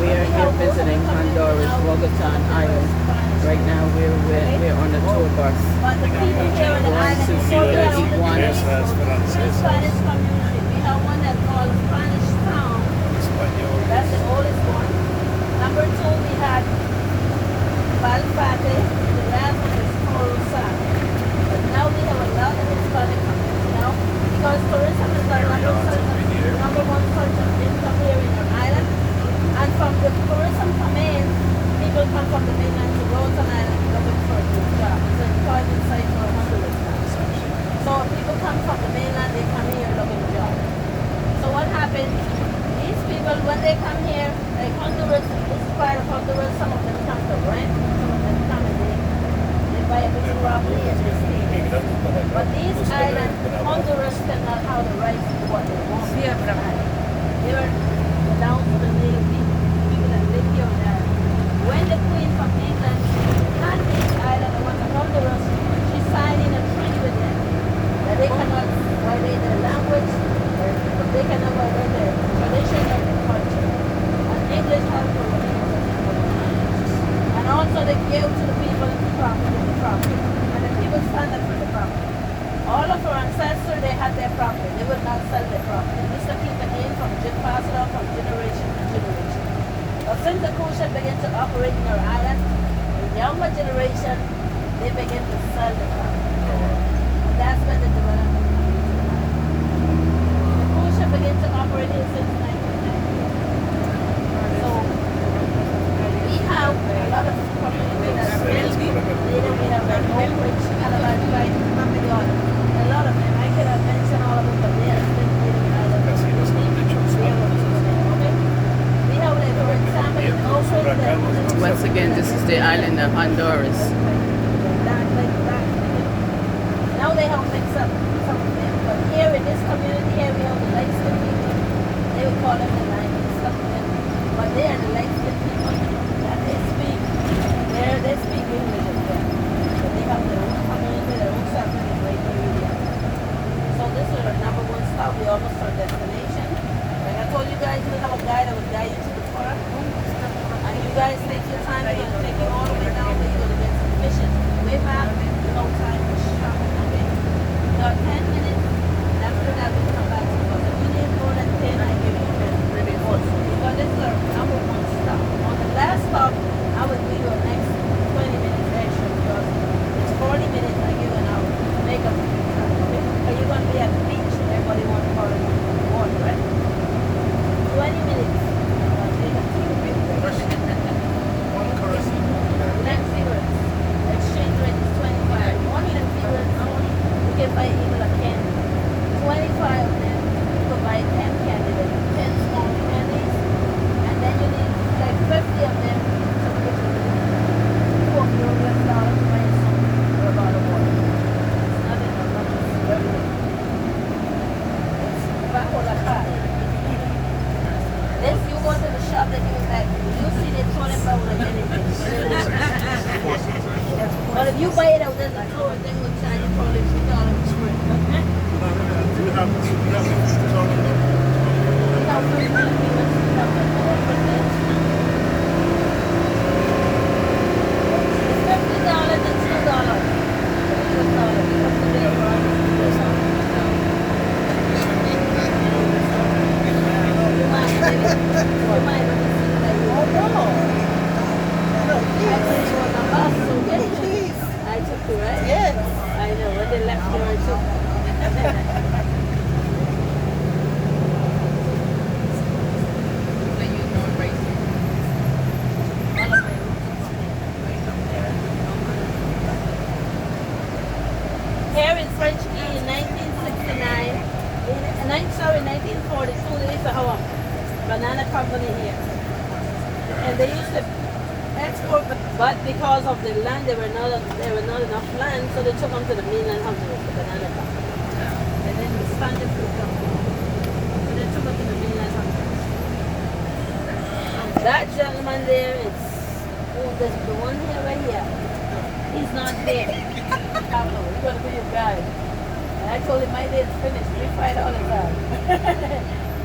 we are here visiting Honduras, Bogota Island. Right now we're on a tour bus going to see the iguanas. Spanish community. We have one that's called Spanish Town. That's the oldest one. Number 2, we had Balfate. The last one is Corosa. But now we have a lot of Hispanic community now because tourism is our number one source of income here in our island. And from the tourism come in, people come from the mainland to Roatan Island looking for a good job. It's an employment site for Honduras now. So people come from the mainland, they come here looking for jobs. So what happens? These people, when they come here, like Honduras, this is part of Honduras, some of them come to rent, some of them come and they buy a piece of property and they stay. But these islands, Honduras cannot have the right to do what they want. They were down to the native people that live here on that. When the Queen from England had this island and went to Honduras, she signed in a treaty with them that they cannot violate their language, they cannot violate their tradition or their culture. And English helped her with it. And also they gave to the people the property. And the people stand up for the property. All of our ancestors, they had their property. They would not sell their property. They used to keep it in pass it on from generation to generation. But since the cruise ship began to operate in our island, the younger generation, they began to sell the property. And that's when the development began. The cruise ship began to operate here since 1990. So we have a lot of community that's really we have like Oak Ridge, Calabar, right, a lot of them. I cannot mention all of them, but they are still living in Ireland. We have like, for example, in Oak Ridge, Once again, this is the island of Honduras. now they have mixed up some of them, but here in this community here we have the light skinned people. They would call them the light community, but they are the light skinned people that they speak. They speak English as well. But they have their own community, their own settlement right here. So this is our number one stop. We almost our destination. Like I told you guys, we have a guide that will guide you to the park. And you guys take your time, we're going to take you all the way down there. You're going to get some fishes. Way back, no time for shopping. Okay? You got 10 minutes. And after that, we come back to the bus. If you need more than 10, I give you 10. Really good. Because this is our number one stop. On the last stop, I will give you an next 20 minutes extra because it's 40 minutes. I give you an hour to make up the time. Okay? But you're going to be at the beach. Everybody wants to call it water, right? 20 minutes. Next cigarettes. Exchange rate is 25. One of them cigarettes only, you can buy even a candy. 25 of them, you can buy 10 candy, like 10 small candies. And then you need like 50 of them to get $2 of your US dollars to buy some for a bottle of water. It's nothing but money. It's everything. It's bajo la cara. This, you go to the shop that you like, you see the toilet bowl like anything. But if you buy it out in the store, they will charge you probably $2 for it. We have I took you, right? Yes. I know, when they left you, I took Here in French Key in 1969, sorry, 1942, there is a banana company here. And they used to export, but because of the land, there were not enough land, so they took them to the mainland Honduras, the banana company. And then the standard fruit company. So they took them to the mainland Honduras. That gentleman there is, the one here right here. He's not there. Pablo, you're gonna be your guy. And I told him my day's finished. We fight all the time.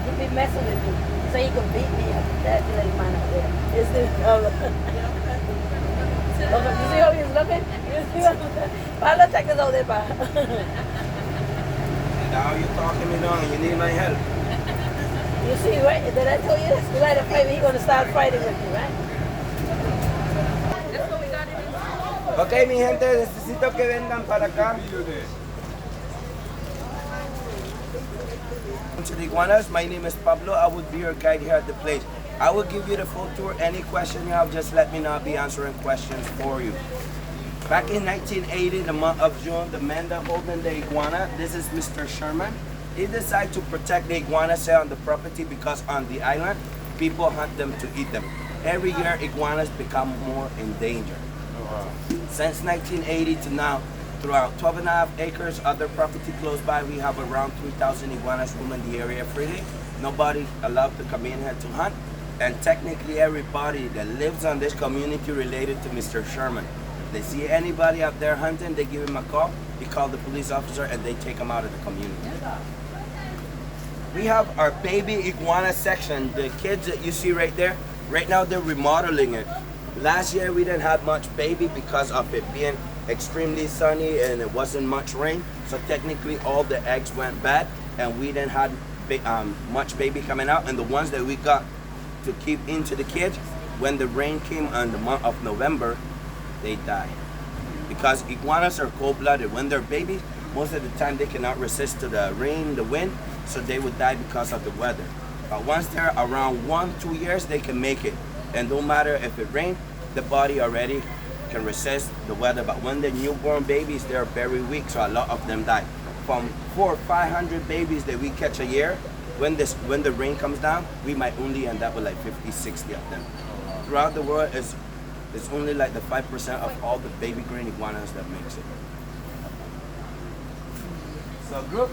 He'd be messing with me. So he could beat me up. That little man up there. It's the, look, you see how he's looking? You see how Pablo, check this out there, Pa. Now you're talking me down. You need my help. You see, right? Did I tell you this? You like to fight me, he's gonna start fighting with you, right? Ok, mi gente, necesito que vengan para acá. To the iguanas, my name is Pablo. I would be your guide here at the place. I will give you the full tour. Any question you have, just let me know. I'll be answering questions for you. Back in 1980, the month of June, the man that holding the iguana, this is Mr. Sherman. He decided to protect the iguanas here on the property because on the island, people hunt them to eat them. Every year, iguanas become more in danger. Since 1980 to now, throughout 12.5 acres, other property close by, we have around 3,000 iguanas roaming the area freely. Nobody allowed to come in here to hunt. And technically everybody that lives on this community related to Mr. Sherman. They see anybody out there hunting, they give him a call, he call the police officer and they take him out of the community. We have our baby iguana section. The kids that you see right there, right now they're remodeling it. Last year we didn't have much baby because of it being extremely sunny and it wasn't much rain. So technically all the eggs went bad and we didn't have much baby coming out. And the ones that we got to keep into the kids, when the rain came on the month of November, they die. Because iguanas are cold-blooded. When they're babies, most of the time they cannot resist to the rain, the wind, so they would die because of the weather. But once they're around 1-2 years, they can make it. And no matter if it rains, the body already can resist the weather. But when they're newborn babies, they're very weak, so a lot of them die. From 400 or 500 babies that we catch a year, when the rain comes down, we might only end up with like 50, 60 of them. Throughout the world, it's only like the 5% of all the baby green iguanas that makes it. So group.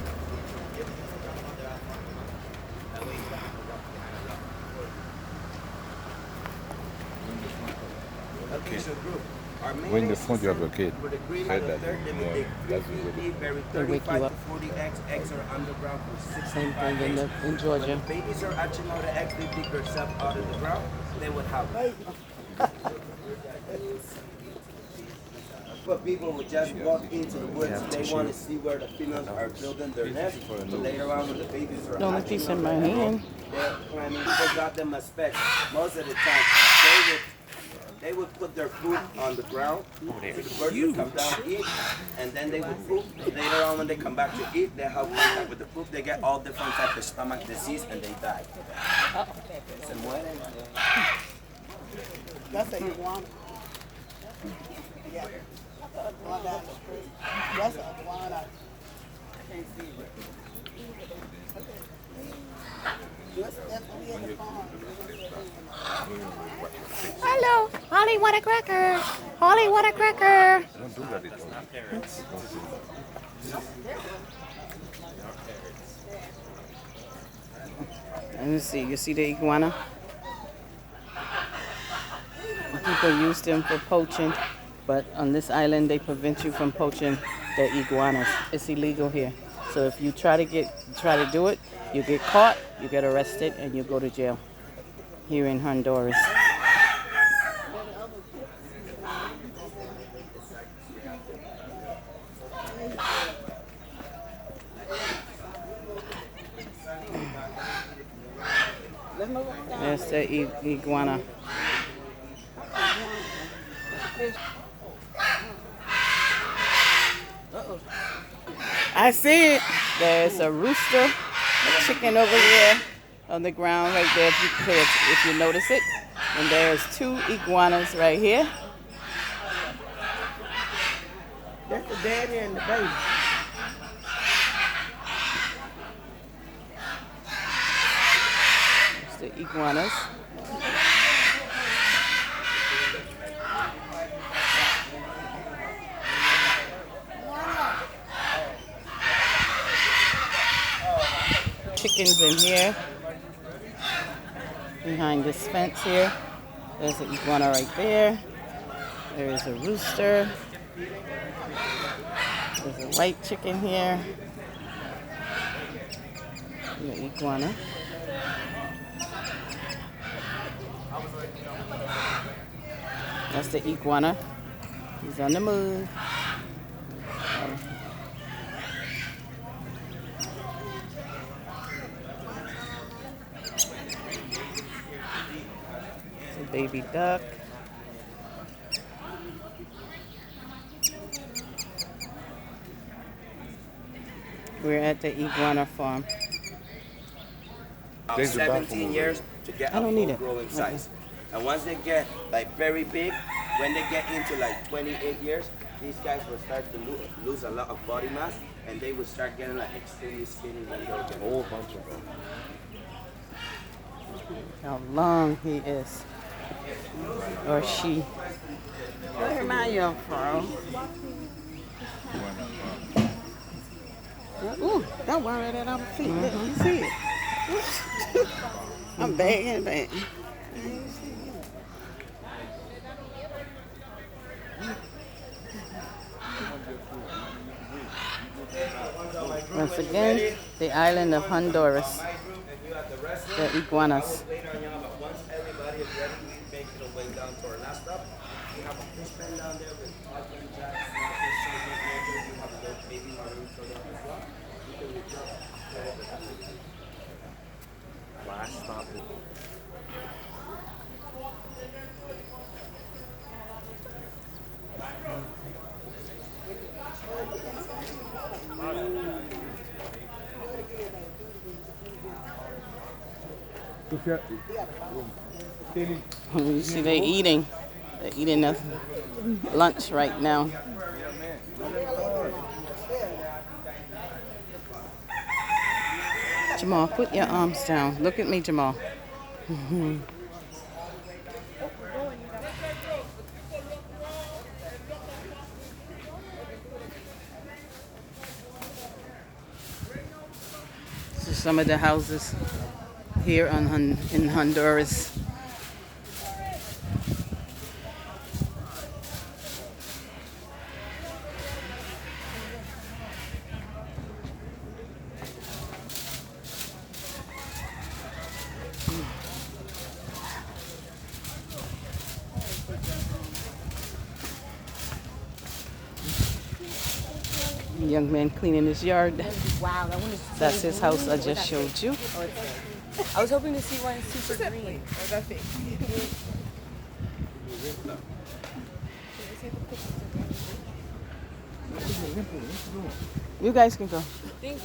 Okay, so group. When the front you have a kid, For the green said and that the third, they would more, take that's 50, really bury They wake 35 you to up. 40 eggs. Eggs are underground for 65 Same thing in, days. in Georgia. When the babies are hatching out the eggs, they dig themselves out of the ground. They would have but people would just walk into the woods. They want to see where the females are building their nest. But later on, when the babies are The only hatching piece out in my of the ground, hand. they're climbing. They got them a speck. Most of the time, they would put their food on the ground. So the birds would come down, eat, and then they would poop. Later on, when they come back to eat, they have contact with the poop. They get all different types of stomach disease, and they die. Se mueren. That's a iguana. Yeah. One down the street. That's a iguana. That's definitely in the farm. Hello, Holly, what a cracker. Holly, what a cracker. don't do that at all. Let me see. You see the iguana? People use them for poaching, but on this island they prevent you from poaching the iguanas. It's illegal here. So if you try to do it, you get caught, you get arrested, and you go to jail here in Honduras. That's the iguana. I see it. There's a rooster, a chicken over there on the ground right there, if you notice it. And there's 2 iguanas right here. That's the daddy and the baby. There's the iguanas. Chickens in here. Behind this fence here. There's an iguana right there. There is a rooster. There's a white chicken here. And the iguana. That's the iguana. He's on the move. It's a baby duck. We're at the iguana farm. About There's a bathroom 17 over years to get I a don't need full it. growing size. And once they get like very big, when they get into like 28 years, these guys will start to lose a lot of body mass, and they will start getting like extremely skinny when they get A whole bunch of them. How long he is. Or she. Where am I young from? Ooh, don't worry that I'm feet. Look, you see it. I'm bagging, bagging. Once again, the island of Honduras. The iguanas. later on, y'all, but once everybody is ready, we make it a way down to our last stop. We have a fish pen down there with parking jacks, snappers, shoulders, makers. We have a little baby marine soda as well. You can reach out. Last stop. You see they eating. They're eating their lunch right now. Jamal, put your arms down. Look at me, Jamal. This is some of the houses here in Honduras. Young man cleaning his yard. Wow, that one is. That's his house I just showed you. I was hoping to see one super green. You guys can go. Thank you.